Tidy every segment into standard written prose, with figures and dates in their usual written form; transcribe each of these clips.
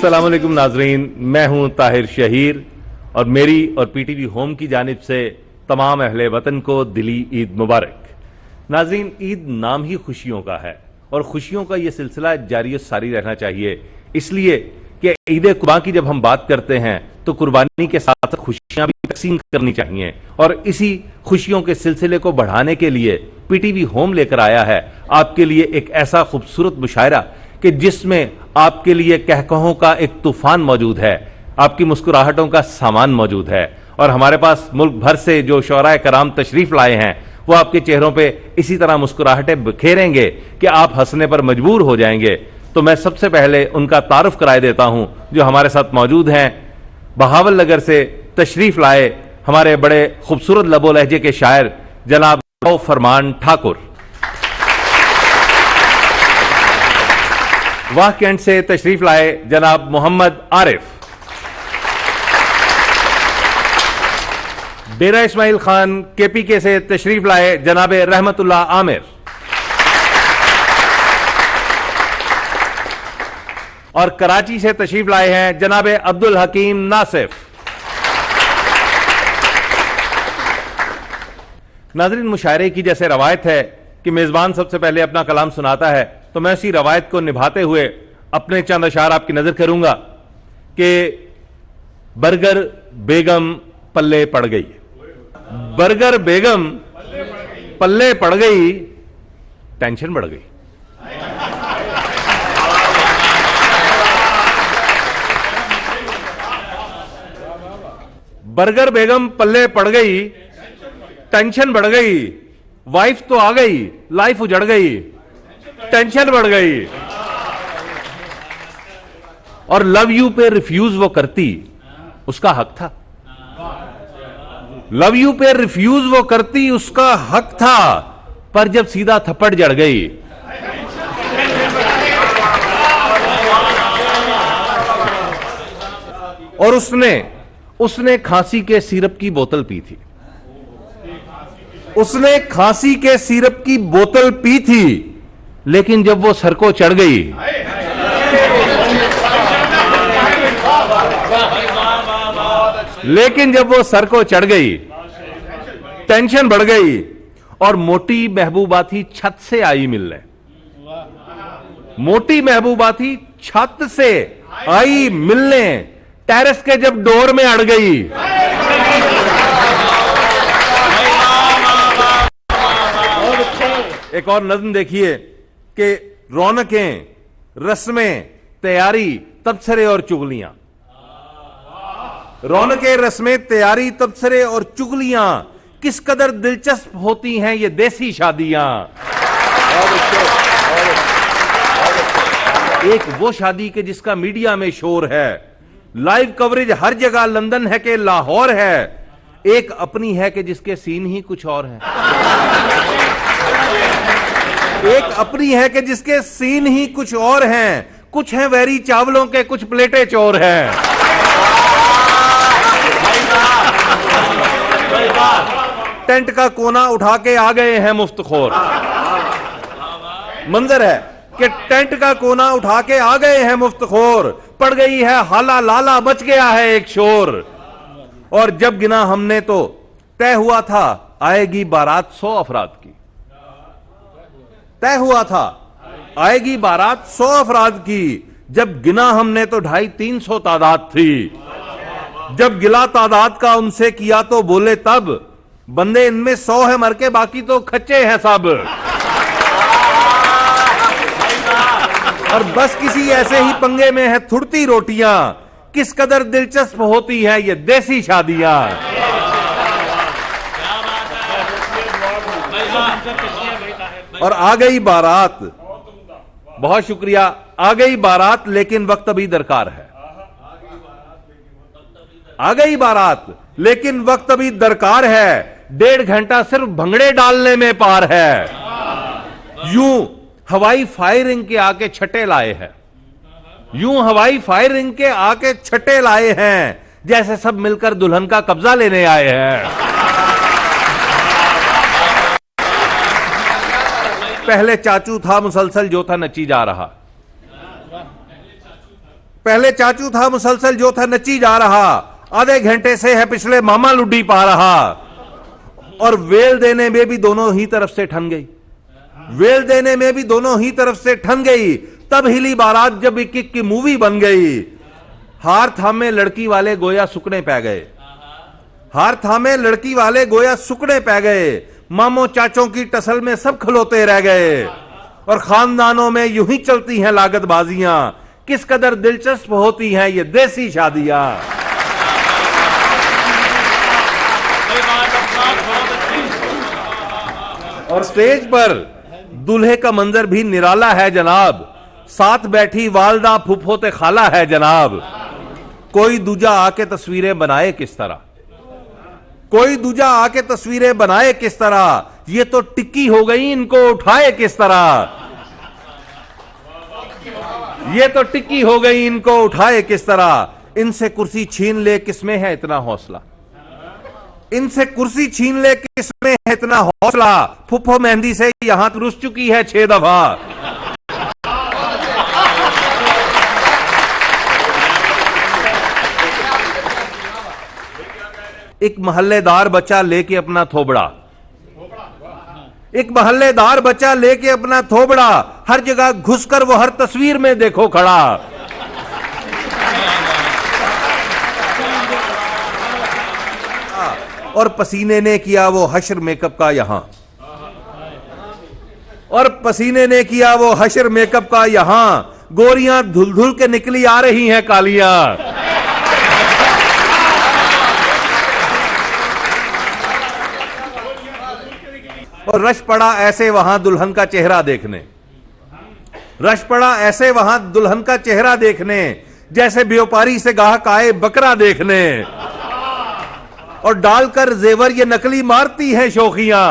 अस्सलाम वालेकुम नाजरीन, मैं हूं ताहिर शहीर और मेरी और पीटीवी होम की जानिब से तमाम अहले वतन को दिली ईद मुबारक। नाजरीन, ईद नाम ही खुशियों का है और खुशियों का यह सिलसिला जारी सारी रहना चाहिए, इसलिए कि ईद कुर्बान की जब हम बात करते हैं तो कुर्बानी के साथ खुशियां भी तकसीम करनी चाहिए और इसी खुशियों के सिलसिले को बढ़ाने के लिए पीटीवी होम लेकर आया है आपके लिए एक ऐसा खूबसूरत मुशायरा कि जिसमें आपके लिए कहकहों का एक तूफान मौजूद है, आपकी मुस्कुराहटों का सामान मौजूद है और हमारे पास मुल्क भर से जो शोराए कराम तशरीफ लाए हैं वो आपके चेहरों पे इसी तरह मुस्कुराहटें बिखेरेंगे कि आप हंसने पर मजबूर हो जाएंगे। तो मैं सबसे पहले उनका तारुफ कराए देता हूं जो हमारे साथ मौजूद हैं। बहावल नगर से तशरीफ लाए हमारे बड़े खूबसूरत लबो लहजे के शायर जनाब फरमान ठाकुर। वाह कैंट से तशरीफ लाए जनाब मोहम्मद आरिफ। डेरा इस्माइल खान केपीके से तशरीफ लाए जनाब रहमतुल्लाह आमिर। और कराची से तशरीफ लाए हैं जनाब अब्दुल हकीम नासिफ। नाजरीन, मुशायरे की जैसे रवायत है कि मेजबान सबसे पहले अपना कलाम सुनाता है, तो मैं उसी रवायत को निभाते हुए अपने चंद अशार आपकी नजर करूंगा कि बर्गर बेगम पल्ले पड़ गई, बर्गर बेगम पल्ले पड़ गई, टेंशन बढ़ गई। बर्गर बेगम पल्ले पड़ गई, टेंशन बढ़ गई, वाइफ तो आ गई, लाइफ उजड़ गई, टेंशन बढ़ गई। और लव यू पे रिफ्यूज वो करती, उसका हक था। लव यू पे रिफ्यूज वो करती, उसका हक था, पर जब सीधा थप्पड़ जड़ गई, और उसने खांसी के सिरप की बोतल पी थी, उसने खांसी के सिरप की बोतल पी थी, लेकिन जब वो सर को चढ़ गई, लेकिन जब वो सर को चढ़ गई, टेंशन बढ़ गई और मोटी महबूबा थी छत से आई मिलने, मोटी महबूबा थी छत से आई मिलने, टेरेस के जब डोर में अड़ गई, एक और नज्म देखिए कि रौनकें, रस्में, तैयारी, तबसरे और चुगलियां, रौनकें, रस्में, तैयारी, तबसरे और चुगलियां, किस कदर दिलचस्प होती हैं ये देसी शादियां। एक वो शादी के जिसका मीडिया में शोर है, लाइव कवरेज हर जगह, लंदन है कि लाहौर है, एक अपनी है कि जिसके सीन ही कुछ और है, एक अपनी है कि जिसके सीन ही कुछ और हैं, कुछ हैं वैरी चावलों के, कुछ प्लेटें चोर हैं। टेंट का कोना उठा के आ गए हैं मुफ्तखोर, मंजर है कि टेंट का कोना उठा के आ गए हैं मुफ्तखोर, पड़ गई है हाला लाला, मच गया है एक शोर। और जब गिना हमने तो तय हुआ था आएगी बारात 100 अफराद की, तय हुआ था आएगी बारात 100 अफराद की, जब गिना हमने तो 250-300 तादाद थी, जब गिला तादाद का उनसे किया तो बोले तब, बंदे इनमें 100 है मर के, बाकी तो खच्चे हैं सब। और बस किसी ऐसे ही पंगे में है थुड़ती रोटियां, किस कदर दिलचस्प होती है ये देसी शादियां। और आ गई बारात, बहुत शुक्रिया, आ गई बारात लेकिन वक्त अभी दरकार है, आ गई बारात लेकिन वक्त अभी दरकार है, 1.5 घंटा सिर्फ भंगड़े डालने में पार है। यूं हवाई फायरिंग के आके छटे लाए हैं, यूं हवाई फायरिंग के आके छटे लाए हैं, जैसे सब मिलकर दुल्हन का कब्जा लेने आए हैं। पहले चाचू था मुसलसल जो था नची जा रहा, पहले चाचू था मुसलसल जो था नची जा रहा, आधे घंटे से है पिछले मामा लुड्डी पा रहा। और वेल देने में भी दोनों ही तरफ से ठन गई, वेल देने में भी दोनों ही तरफ से ठन गई। तब हिली बारात जब एक एक की मूवी बन गई। हार थामे लड़की वाले गोया सुकने पै गए, हार थामे लड़की वाले गोया सुकने पै गए। मामों चाचों की टसल में सब खलोते रह गए। और खानदानों में यूं ही चलती हैं लागतबाजियां, किस कदर दिलचस्प होती हैं ये देसी शादियां। और स्टेज पर दूल्हे का मंजर भी निराला है जनाब, साथ बैठी वालदा फुफोते खाला है जनाब। कोई दूजा आके तस्वीरें बनाए किस तरह, कोई दूजा आके तस्वीरें बनाए किस तरह। ये तो टिक्की हो गई, इनको उठाए किस तरह, ये तो टिक्की हो गई, इनको उठाए किस तरह। इनसे कुर्सी छीन ले किसमें है इतना हौसला, इनसे कुर्सी छीन ले किसमें है इतना हौसला। फुफ्फो मेहंदी से यहां रुस चुकी है 6 दफा। एक महल्लेदार बच्चा लेके अपना थोबड़ा, एक महल्लेदार बच्चा लेके अपना थोबड़ा, हर जगह घुसकर वो हर तस्वीर में देखो खड़ा। और पसीने ने किया वो हश्र मेकअप का यहां, और पसीने ने किया वो हश्र मेकअप का यहां। गोरियां धुल धुल के निकली आ रही हैं कालियां। और रश पड़ा ऐसे वहां दुल्हन का चेहरा देखने, रश पड़ा ऐसे वहां दुल्हन का चेहरा देखने, जैसे व्यापारी से गाहक आए बकरा देखने। और डालकर जेवर ये नकली मारती हैं शोखियां,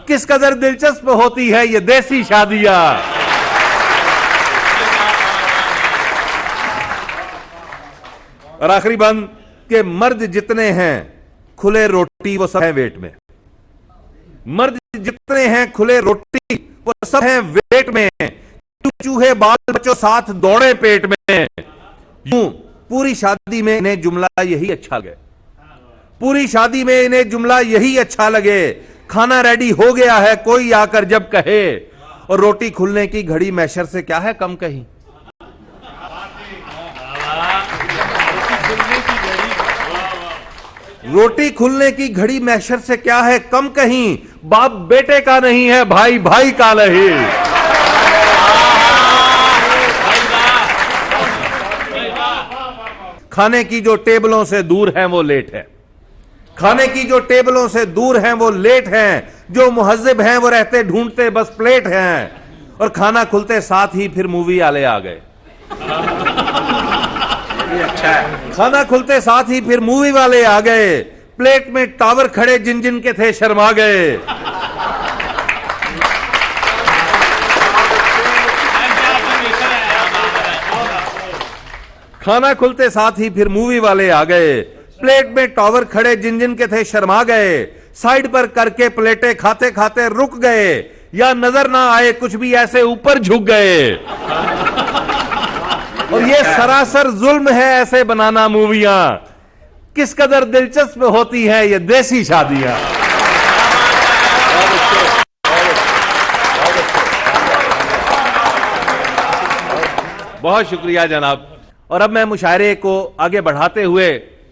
किस कदर दिलचस्प होती है ये देसी शादियां। और आखिरी बंद के मर्द जितने हैं खुले रोटी वो सब हैं वेट में, मर्द जितने हैं खुले रोटी वो सब हैं वेट में। चूहे बाल बच्चों साथ दौड़े पेट में। यूं पूरी शादी में इन्हें जुमला यही अच्छा लगे, पूरी शादी में इन्हें जुमला यही अच्छा लगे। खाना रेडी हो गया है कोई आकर जब कहे, और रोटी खुलने की घड़ी मैशर से क्या है कम कहीं। रोटी खुलने की घड़ी मैशर से क्या है कम कहीं। बाप बेटे का नहीं है, भाई भाई का नहीं। खाने की जो टेबलों से दूर हैं वो लेट है, खाने की जो टेबलों से दूर हैं वो लेट हैं। जो मुहज्जिब हैं वो रहते ढूंढते बस प्लेट हैं। और खाना खुलते साथ ही फिर मूवी वाले आ गए। अच्छा है। खाना खुलते साथ ही फिर मूवी वाले आ गए। प्लेट में टावर खड़े जिन जिन के थे शर्मा गए। खाना खुलते साथ ही फिर मूवी वाले आ गए। प्लेट में टावर खड़े जिन जिन के थे शर्मा गए। साइड पर करके प्लेटें खाते खाते रुक गए, या नजर ना आए कुछ भी ऐसे ऊपर झुक गए। और ये सरासर जुल्म है ऐसे बनाना मूवियां, किस कदर दिलचस्प होती है ये देसी शादियां। बहुत शुक्रिया जनाब। और अब मैं मुशायरे को आगे बढ़ाते हुए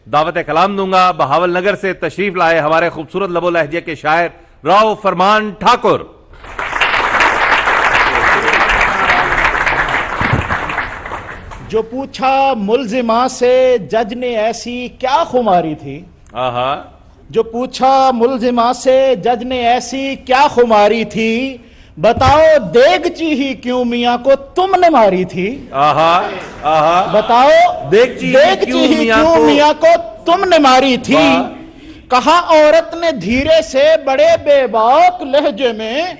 दावत कलाम दूंगा बहावल नगर से तशरीफ लाए हमारे खूबसूरत लबो लहजे के शायर राव फरमान ठाकुर। जो पूछा मुलजिमा से जज ने ऐसी क्या खुमारी थी। आहा। जो पूछा मुलजिमा से जज ने ऐसी क्या खुमारी थी। बताओ देगची ही क्यों मियां को तुमने मारी थी। आहा आहा। बताओ देगची ही क्यों मियां को तुमने मारी थी। कहा औरत ने धीरे से बड़े बेबाक लहजे में,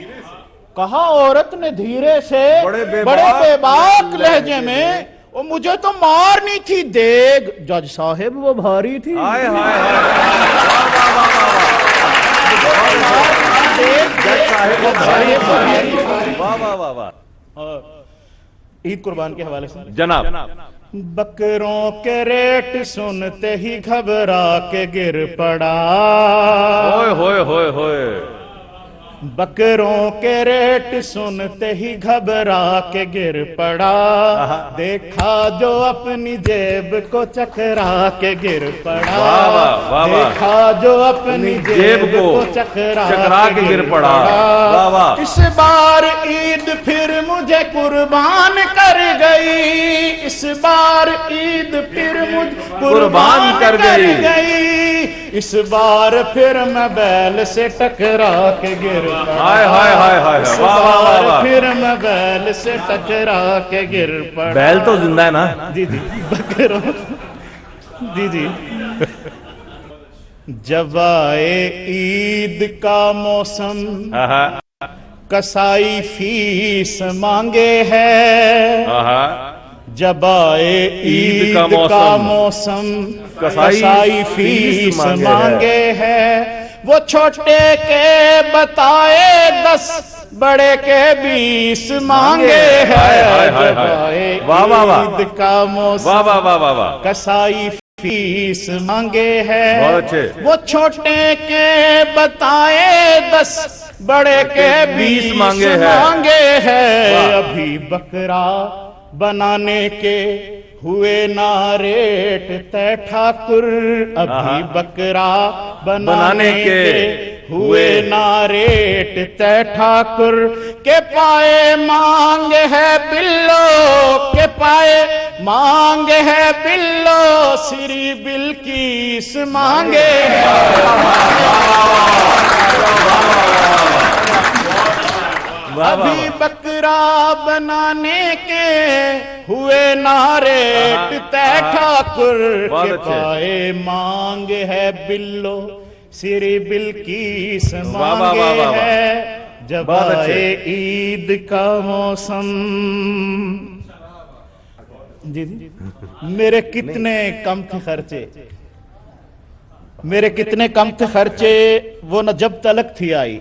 कहा औरत ने धीरे से बड़े बेबाक लहजे में, वो मुझे तो मारनी थी देग जज साहिब वो भारी थी। हाय हाय ईद कुर्बान के हवाले से जनाब बकरों के रेट सुनते ही घबरा के गिर पड़ा। होए होए होए होए। बकरों के रेट सुनते ही घबरा के गिर पड़ा। देखा जो अपनी जेब को चकरा के गिर पड़ा। वाह वाह वाह वाह। देखा जो अपनी जेब को चकरा के गिर पड़ा। वाह वाह। इस बार ईद फिर मुझे कुर्बान कर गई। इस बार ईद फिर मुझे कुर्बान कर गई। इस बार फिर मैं बैल से टकरा के गिर पड़ा। हाय हाय हाय हाय। इस वाह वाह वाह बार वाह। फिर मैं बैल से टकरा के गिर पड़ा। बैल तो जिंदा है ना? जी जी। बकरों जी जी। जब आए ईद का मौसम कसाई फीस मांगे है। जब आए ईद का मौसम कसाई फीस मांगे है। वो छोटे के बताए 10 बड़े के 20 मांगे है। जब आए ईद का मौसम वाह वाह वाह वाह वाह। कसाई फीस मांगे है। बहुत अच्छे। वो छोटे के बताए 10 बड़े के 20 मांगे है। अभी बकरा बनाने के हुए ना रेट तय ठाकुर। अभी बकरा बनाने के हुए ना रेट तय ठाकुर। के पाए मांग है बिल्लो। के पाए मांग है बिल्लो। श्री बिल्किस मांगे अभी बकरा बनाने के हुए नारे तय ठाकुर। के पाए मांग है बिल्लो। श्री बिल्किस मांगे है। जब आए ईद का मौसम। जी जी। मेरे कितने कम थे खर्चे। मेरे कितने कम थे खर्चे वो न जब तलक थी आई।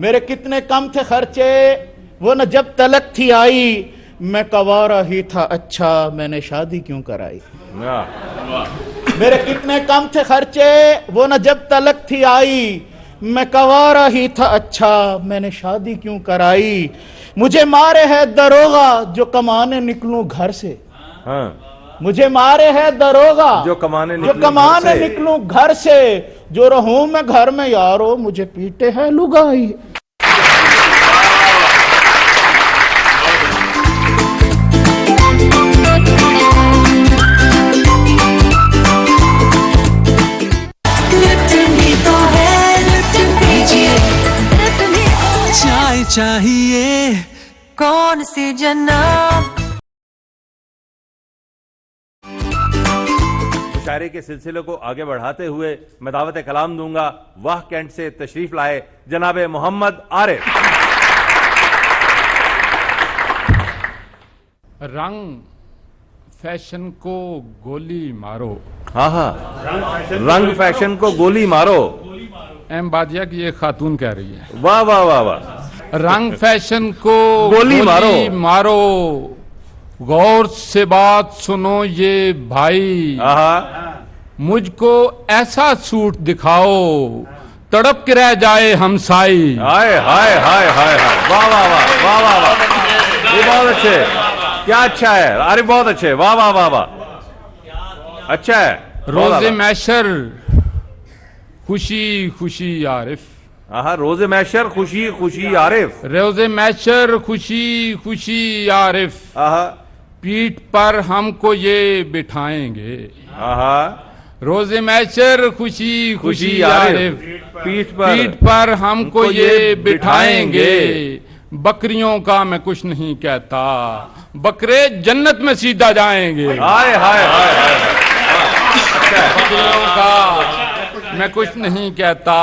मेरे कितने कम थे खर्चे वो न जब तलक थी आई। मैं कवारा ही था अच्छा मैंने शादी क्यों कराई। मेरे कितने कम थे खर्चे वो न जब तलक थी आई। मैं कवारा ही था अच्छा मैंने शादी क्यों कराई। मुझे मारे है दरोगा जो कमाने निकलूं घर से। मुझे मारे है दरोगा जो कमाने निकलूं घर से। जो रहूं मैं घर में यारो मुझे पीटे है लुगाई। चाय चाहिए कौन सी जन्नत। मुशायरे के सिलसिले को आगे बढ़ाते हुए मैं दावत कलाम दूंगा वाह कैंट से तशरीफ लाए जनाबे मोहम्मद आरिफ। रंग फैशन को गोली मारो। हाँ हाँ। रंग फैशन को गोली मारो। एम बादिया की ये खातून कह रही है। वाह वाह वाह वाह। रंग फैशन को गोली मारो। गौर से बात सुनो ये भाई। मुझको ऐसा सूट दिखाओ तड़प के रह जाए हमसाई। हाय हाय हाय हाय हाय। वाह वाह वाह वाह वाह वाह। ये बहुत अच्छे। क्या अच्छा है। अरे बहुत अच्छे। वाह वाह वाह वाह। अच्छा है। रोजे मैशर खुशी खुशी आरिफ। रोजे मैशर खुशी खुशी आरिफ। रोजे मैशर खुशी खुशी आरिफ। पीठ पर हमको ये बिठाएंगे। रोजे मैशर खुशी खुशी आरिफ। पीठ पर हमको ये बिठाएंगे। बकरियों का मैं कुछ नहीं कहता बकरे जन्नत में सीधा जाएंगे। हाय हाय हाय। बकरियों का मैं कुछ नहीं कहता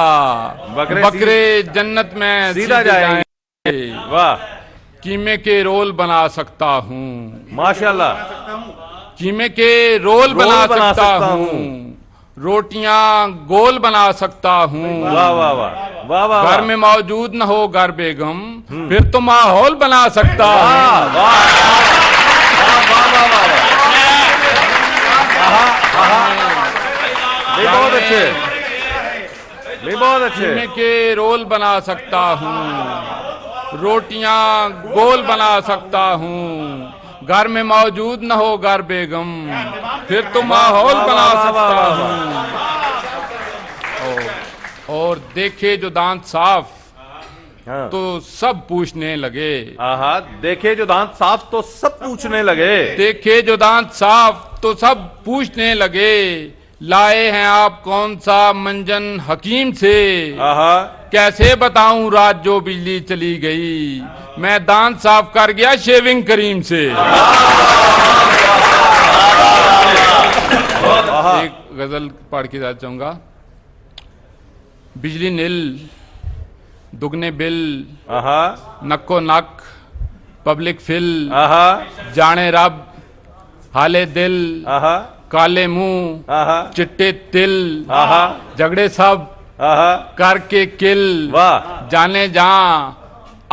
बकरे जन्नत में सीधा जाएंगे। वाह। कीमे के रोल बना सकता हूँ। माशाल्लाह। कीमे के रोल बना सकता हूँ। रोटियां गोल बना सकता हूँ। वाह वाह वाह वाह वाह। घर में मौजूद न हो घर बेगम फिर तो माहौल बना सकता हूँ। वाह वाह वाह वाह। नहीं बहुत अच्छे, नहीं बहुत अच्छे। कीमे के रोल बना सकता हूँ, रोटियां गोल बना सकता हूँ, घर में मौजूद न हो घर बेगम फिर तो माहौल बना सकता हूँ। और देखे जो दांत साफ हाँ। तो सब पूछने लगे। आहा, देखे जो दांत साफ तो सब पूछने लगे। देखे जो दांत साफ तो सब पूछने लगे, लाए हैं आप कौन सा मंजन हकीम से। आहा, कैसे बताऊं रात जो बिजली चली गई, मैं दांत साफ कर गया शेविंग करीम से। एक गजल पढ़ के जाना चाहूंगा। बिजली नील दुगने बिल, आहा, नक्को नक पब्लिक फिल, आहा, जाने रब हाले दिल, आहा, काले मुंह आहा, चिट्टे तिल, आहा, झगड़े सब आहा, करके किल, वाह, जाने जा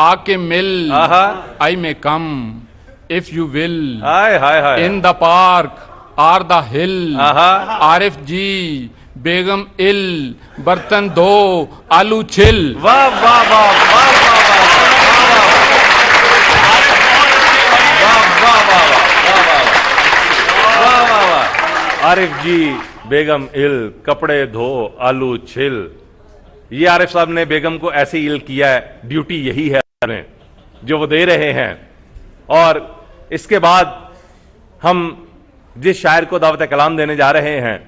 आके मिल, आहा, I may come if you will, hi hi hi, in the park or the hill, आहा, आरिफ जी बेगम इल, बर्तन दो आलू छिल। वाह वाह वाह वाह वाह वाह, आरिफ जी बेगम इल, कपड़े धो आलू छिल। ये आरिफ साहब ने बेगम को ऐसे इल किया है, ड्यूटी यही है जो वो दे रहे हैं। और इसके बाद हम जिस शायर को दावत कलाम देने जा रहे हैं,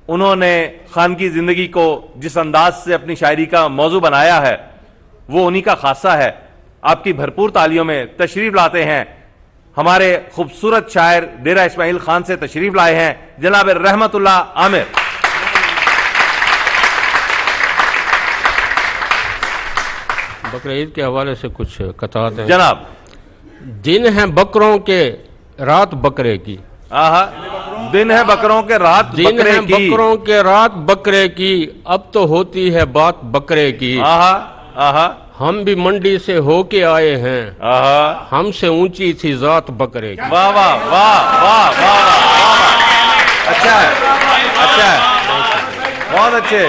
उन्होंने खान की जिंदगी को जिस अंदाज से अपनी शायरी का मौजू बनाया है वो उन्हीं का खासा है। आपकी भरपूर तालियों में तशरीफ लाते हैं हमारे खूबसूरत शायर डेरा इस्माइल खान से तशरीफ लाए हैं जनाब रहमतुल्लाह आमिर। बकरे ईद के हवाले से कुछ कतार हैं। जनाब। दिन है बकरों के रात बकरे की, आहा, दिन है बकरों के रात दिन बकरे है की, बकरों के रात बकरे की, अब तो होती है बात बकरे की। आहा, आहा, हम भी मंडी से होके आए हैं, आहा, हमसे ऊंची थी जात बकरे की। वाह वाह वाह वाह वाह वाह, अच्छा है, अच्छा है, बहुत अच्छे।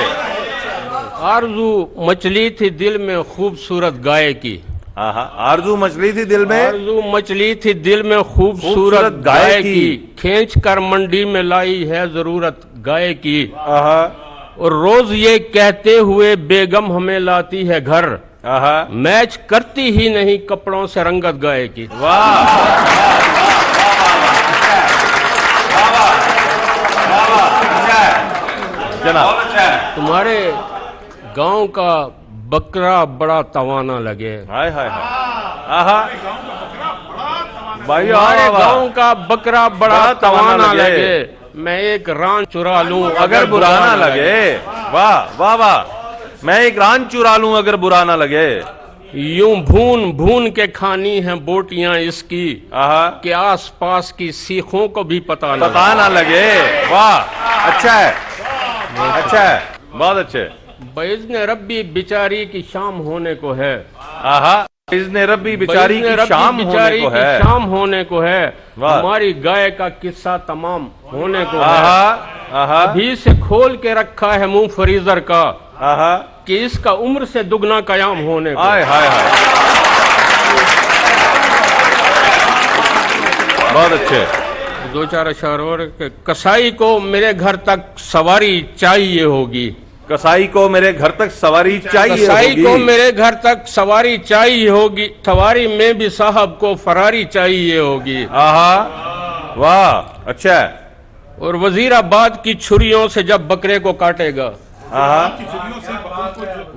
आरजू मचली थी दिल में खूबसूरत गाय की, आहा, आरजू मछली थी दिल में, आरजू मचली थी दिल में खूबसूरत खूबसूरत गाय गाय की, की, खींच कर मंडी में लाई है जरूरत गाय की। आहा, और रोज ये कहते हुए बेगम हमें लाती है घर, आहा, मैच करती ही नहीं कपड़ों से रंगत गाय की। वाह जनाब। तुम्हारे गांव का बकरा बड़ा तवाना लगे, हाय हाय हाय, आहा, भाई तुम्हारे गांव का बकरा बड़ा तवाना लगे, मैं एक रान चुरा लूं अगर बुरा ना लगे। वाह वाह वाह, मैं एक रान चुरा लूं अगर बुरा ना लगे। यूं भून भून के खानी है बोटियां इसकी, आहा, कि आस पास की सीखों को भी पता ना लगे। वाह, अच्छा है, अच्छा है, बहुत अच्छे। बैज़्न रब्बी बिचारी की शाम होने को है, आहा, इज़्न रब्बी बिचारी की शाम होने को है, शाम होने को है, वाह। हमारी गाय का किस्सा तमाम होने को है। आहा, आहा, अभी से खोल के रखा है मुंह फ्रीजर का, आहा, कि इसका उम्र से दुगना कयाम होने को। हाय हाय हाय, बहुत अच्छे। दो चार अशार और के कसाई को मेरे घर तक सवारी चाहिए होगी, कसाई को मेरे घर तक सवारी चाहिए कसाई होगी। को मेरे घर तक सवारी चाहिए होगी, सवारी में भी साहब को फरारी चाहिए होगी। आहा, वाह, अच्छा है। और वजीराबाद की छुरियों से जब बकरे को काटेगा, आहा,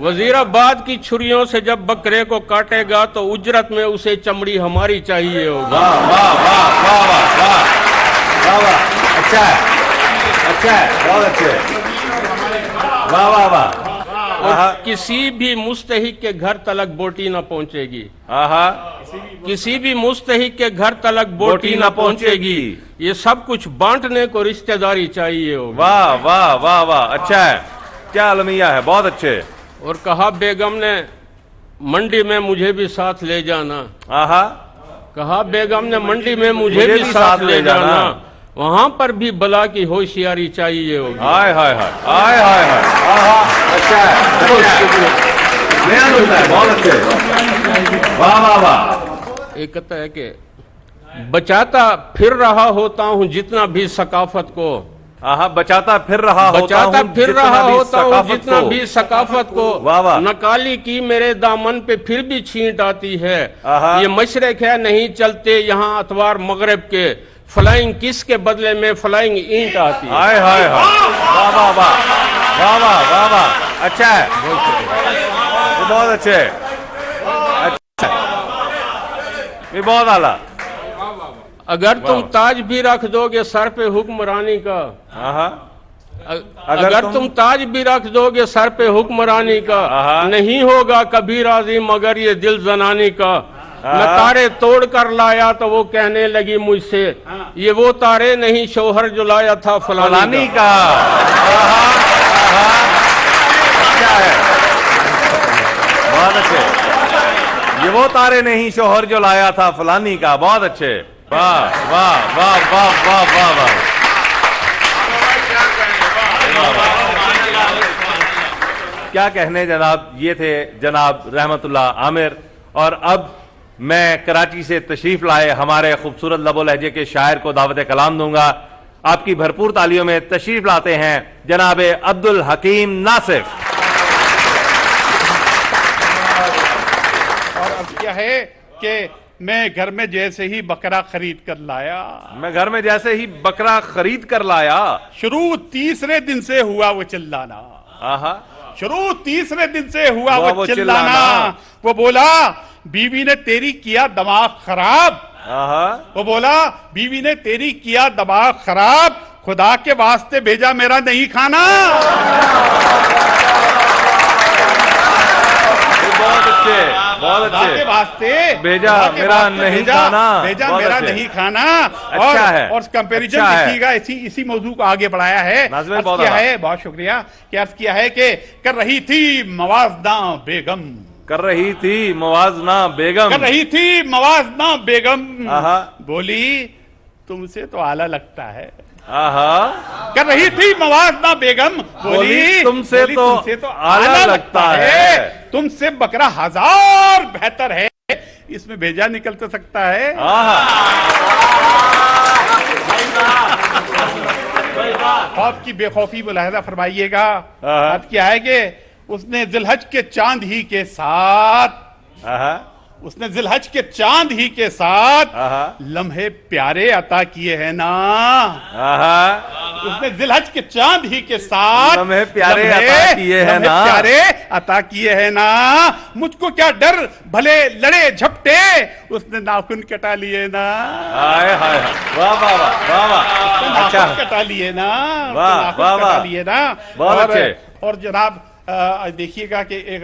वजीराबाद की छुरियों से जब बकरे को काटेगा तो उजरत में उसे चमड़ी हमारी चाहिए होगी। वाह वाह वाह वाह वाह वाह वाह वाह, अच्छा है, अच्छा है, बहुत अच्छे, वाह वाह वाह। और किसी भी मुस्तहिक के घर तलक बोटी न पहुंचेगी, आहा, किसी भी मुस्तहिक के घर तलक बोटी न पहुंचेगी, ये सब कुछ बांटने को रिश्तेदारी चाहिए होगी। वाह वाह वाह वाह, अच्छा है, क्या अलमिया है, बहुत अच्छे। और कहा बेगम ने मंडी में मुझे भी साथ ले जाना, आहा, कहा बेगम ने मंडी में मुझे भी साथ ले जाना, वहां पर भी बला की होशियारी चाहिए होगी। हाय हाय हाय हाय हाय हाय, आहा, अच्छा है, नया नुस्खा है, बहुत अच्छे, वाह वाह वाह। एक कहता है कि बचाता फिर रहा होता हूँ जितना भी सकाफत को, आहा, बचाता फिर रहा होता बचाता हूँ फिर जितना रहा भी होता हूँ सकाफत जितना को। भी सकाफत को। वाह वाह। नकाली की मेरे दामन पे फिर भी छींट आती है। आहा। ये मशरक है नहीं चलते यहाँ अतवार मगरब के, फ्लाइंग किस के बदले में फ्लाइंग ईंट आती है। हाय हाय हाय, वाह वाह वाह वाह वाह वाह वाह, अच्छा है, ये बहुत अच्छे है, अच्छा है, ये बहुत आला। अगर तुम ताज भी रख दोगे सर पे हुक्मरानी का, आहा, अगर तुम ताज भी रख दोगे सर पे हुक्मरानी का, आहा। नहीं होगा कभी राजी मगर ये दिल जनानी का। मैं तारे तोड़ कर लाया तो वो कहने लगी मुझसे, ये वो तारे नहीं शोहर जो लाया था फलानी का। आहा, आहा, क्या है, बहुत अच्छे, ये वो तारे नहीं शोहर जो लाया था फलानी का, बहुत अच्छे, वाह वाह वाह वाह वाह वाह वाह। क्या कहने जनाब, ये थे जनाब रहमतुल्लाह आमिर। और अब मैं कराची से तशरीफ लाए हमारे खूबसूरत लबो लहजे के शायर को दावत कलाम दूंगा। आपकी भरपूर तालियों में तशरीफ लाते हैं जनाब अब्दुल हकीम नासिफ। और अब क्या है कि मैं घर में जैसे ही बकरा खरीद कर लाया, मैं घर में जैसे ही बकरा खरीद कर लाया, शुरू तीसरे दिन से हुआ वो चिल्लाना। आहा, शुरू तीसरे दिन से हुआ वो चिल्लाना। चिल्लाना। वो बोला बीवी ने तेरी किया दिमाग खराब। आहा, वो बोला बीवी ने तेरी किया दिमाग खराब, खुदा के वास्ते भेजा मेरा नहीं खाना। बहुत अच्छे, बहुत खुदा के अच्छे, वास्ते भेजा खुदा के मेरा वास्ते नहीं भेजा, खाना। भेजा बहुत मेरा अच्छे। नहीं खाना। अच्छा है, और कंपैरिजन अच्छा है। देखिएगा, इसी मौजू को आगे बढ़ाया है। नाज़िम अर्ज बहुत किया आला। है, बहुत शुक्रिया, कि अर्ज किया है कि कर रही थी मवाजना बेगम, कर रही थी मवाजना बेगम, कर रही थी मवाजना बेगम, आहा, बोली तुमसे तो आला लगता है। आहा, कर रही थी मवाजना बेगम, बोली तुमसे तो आला लगता है। तुमसे बकरा हजार बेहतर है, इसमें भेजा निकल तो सकता है। आहा, खौफ की बेखौफी मुलाहजा फरमाइएगा। आहा। बात क्या है कि उसने जिलहज के चांद ही के साथ, आहा, उसने जिलहज के चांद ही के साथ आहा, लम्हे प्यारे अता किए हैं ना। आहा, उसने जिलहज के चांद ही के साथ लम्हे प्यारे अता किए हैं लम्हे ना। प्यारे अता किए हैं ना। मुझको क्या डर भले लड़े झपटे, उसने नाखून कटा लिए ना। हाय हाय, वाह वाह वाह वाह वाह, अच्छा, नाखून कटा लिए ना, वाह, नाखून वाह, कटा वाह। लिए ना। बहुत अच्छे। और जनाब देखिएगा कि एक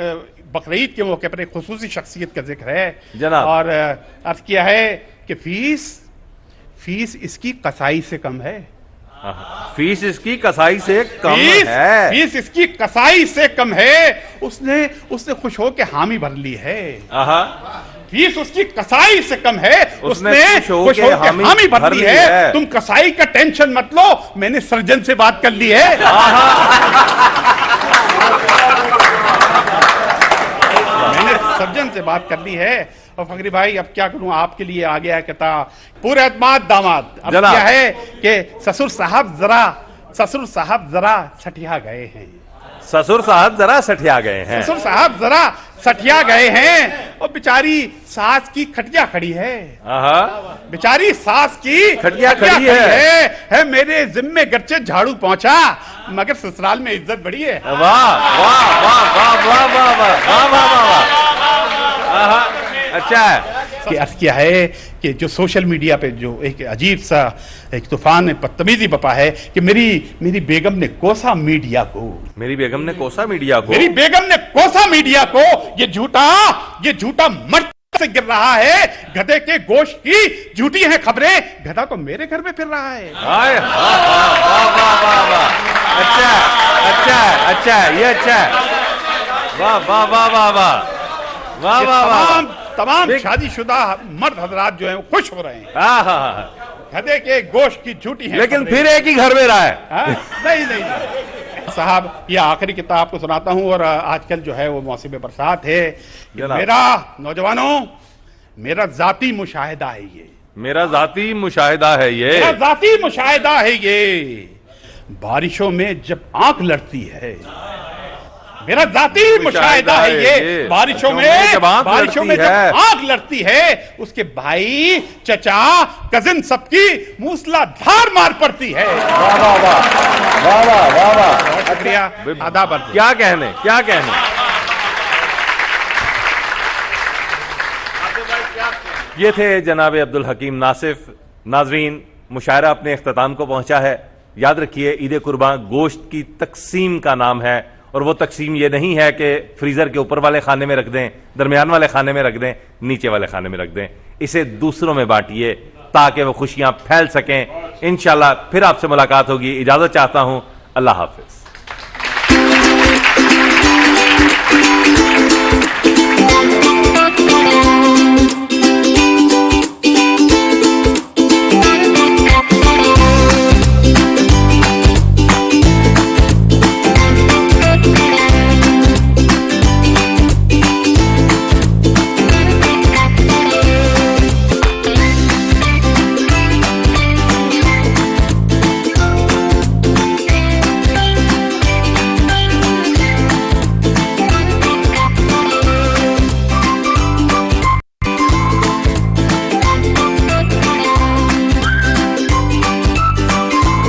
बकरीद के मौके पर एक खुसूसी शख्सियत का जिक्र है जनाब। और अर्ज किया है कि फीस इसकी कसाई से कम है। फीस इसकी कसाई से कम फीस है। फीस इसकी कसाई से कम है, उसने खुश हो के हामी भर ली है। आहा, फीस उसकी कसाई से कम है, उसने खुश हो खुश के हो के हामी भर ली है। तुम कसाई का टेंशन मत लो, मैंने सर्जन से बात कर ली है। मैंने सर्जन से बात कर ली है। और फकरी भाई अब क्या करूं, आपके लिए आ गया कहता पूरे एतमाद दामाद। अब जनाब। क्या है कि ससुर साहब जरा सठिया गए हैं। ससुर साहब जरा सठिया गए हैं। ससुर साहब जरा सठिया गए हैं और बेचारी सास की खटिया खड़ी है। आहा, बेचारी सास की खटिया खड़ी है। मेरे जिम्मे गरचे झाड़ू पहुंचा, मगर ससुराल में इज्जत बड़ी है। वाह वाह वाह वाह वाह वाह वाह वाह वाह वाह, आहा, अच्छा है। कि अर्ज किया है कि जो सोशल मीडिया पे जो एक अजीब सा एक तूफान बदतमीजी बपा है कि मेरी बेगम ने कोसा मीडिया को, मेरी बेगम ने कोसा मीडिया को, मेरी बेगम ने कोसा मीडिया को, ये झूठा मर्द से गिर रहा है। गधे के गोश्त की झूठी हैं खबरें, गधा तो मेरे घर में फिर रहा है। हाय, वाह वाह वाह वाह वाह, अच्छा अच्छा अच्छा, ये अच्छा है, वाह वाह वाह वाह वाह वाह वाह वाह, तमाम शादीशुदा मर्द हजरात जो हैं वो खुश हो रहे हैं। आहा, गधे के गोश्त की झूठी है, लेकिन फिर एक ही घर में रहा है। हाँ? नहीं साहब, ये आखिरी किताब आपको सुनाता हूँ। और आजकल जो है वो मौसम बरसात है। मेरा नौजवानों, मेरा जाती मुशाहिदा है ये, मेरा जाती मुशाहिदा है ये, मेरा जाती मुशाहिदा है ये, बारिशों में जब आंख लड़ती है, मेरा जाती मुशाहिदा है ये, बारिशों में जब आंख लड़ती है, उसके भाई, चचा, कजिन सबकी मूसलाधार मार पड़ती है। वाह वाह वाह वाह वाह वाह वाह, शुक्रिया, आदाब। क्या कहने, क्या कहने। ये थे जनाब अब्दुल हकीम नासिफ। नाजरीन, मुशायरा अपने इख्तिताम को पहुंचा है। याद रखिए, ईद कुर्बान गोश्त की तकसीम का नाम है, और वो तकसीम ये नहीं है कि फ्रीजर के ऊपर वाले खाने में रख दें, दरमियान वाले खाने में रख दें, नीचे वाले खाने में रख दें। इसे दूसरों में बांटिए ताकि वो खुशियां फैल सकें। इंशाल्लाह फिर आपसे मुलाकात होगी। इजाजत चाहता हूं। अल्लाह हाफिज।